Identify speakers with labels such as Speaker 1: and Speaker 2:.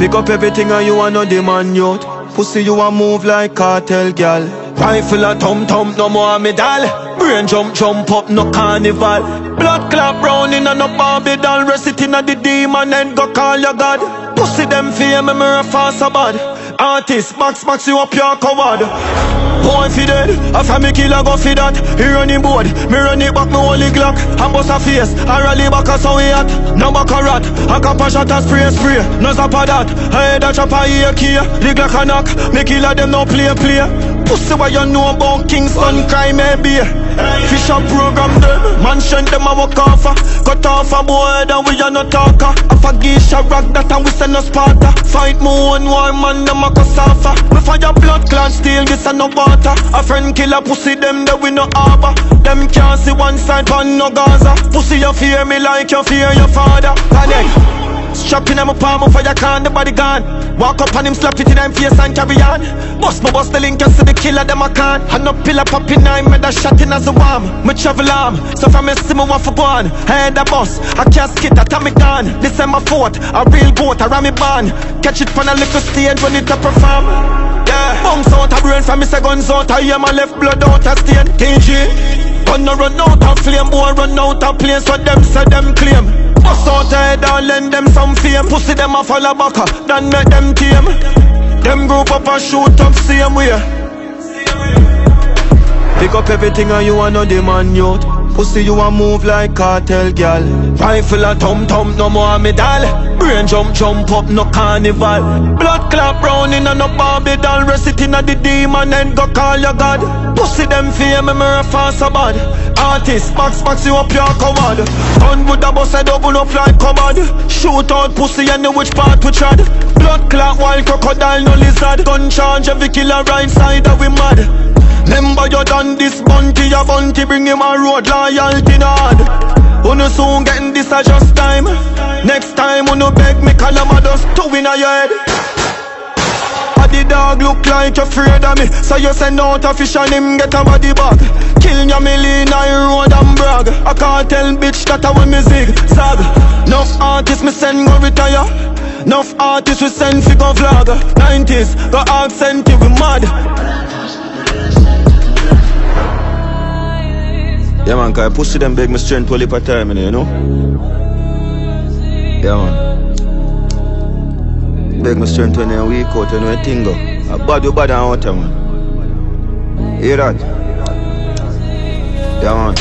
Speaker 1: Pick up everything and you a no demand youth. Pussy you a move like cartel gal. Rifle a thump, no more medal. Brain jump up, no carnival. Blood clot brown in a no Barbie doll. Rest it in a the demon and go call your God. Pussy them fear me a fast a bad. Artist, max you up your coward. Boy fi dead, a family killer go fi that. He run him board, me run it back me holy Glock. And bust a face, I rally back a so we hot. No back a rat, a cap a shot a spray. No zap a that, I head a chop a ear key. The Glock a knock, me killer them no play. Pussy what you know about Kingston crime maybe. Fish up program them, mansion them a walk off. Cut off a boy and we are not talker. Half a geisha rock that and we send no Sparta. Fight more and war man them a cuss off. Me fire blood clot steel this and no water. A friend kill a pussy them that we no harbor. Them can't see one side pan no Gaza. Pussy you fear me like you fear your father. Panic. Strapping on my palm for your can, the body gone. Walk up on him, slap it in him face and carry on. Bust the link, you see the killer, them I can't. And no pillar popping nine, made a shot in as a worm. Me travel arm, so from me see me want for go on. Head a bus, a casket, a Tommy gun. This is my fort, a real boat, a rammy band. Catch it from a little stage when it a perform. Yeah, bounce out a brain from me say guns out. I hear my left blood out a stain. TG, gun no run out a flame, boy run out a place. What them say them claim. Bust out head and lend them some fame. Pussy them a follow back, then make them tame. Them group up and shoot up same way. Pick up everything and you a no demand youth. Pussy you a move like cartel gal. Rifle a thump, no more medal. Brain jump up, no carnival. Blood clot brown in a no Barbie doll. Rest it in a the demon and go call your God. Pussy them fear me a fast a bad. Artist, max you up your coward. Gun with a bus head double up like cupboard. Shoot out pussy and know which part we trod. Blood clot wild crocodile no lizard. Gun charge every killer right side of we mad. Remember you done this bunty, your bunty bring him a road loyalty hard. Uno soon getting this a just time. Next time uno beg me call him a dust two in a your head. The dog look like you afraid of me, so you send out a fish and him get a body bag. Kill your million I road and brag. A cartel bitch that a when me zig-zag. Enough artists me send go retire. Enough artists we send fi go vlog. 90s go accent we mad. Yeah man, cause pussy them beg me strength to live a time, you know. Yeah man. Beg me strength when you're weak out and when you think go. A bad you bad and out, man. Hear that? Yeah man.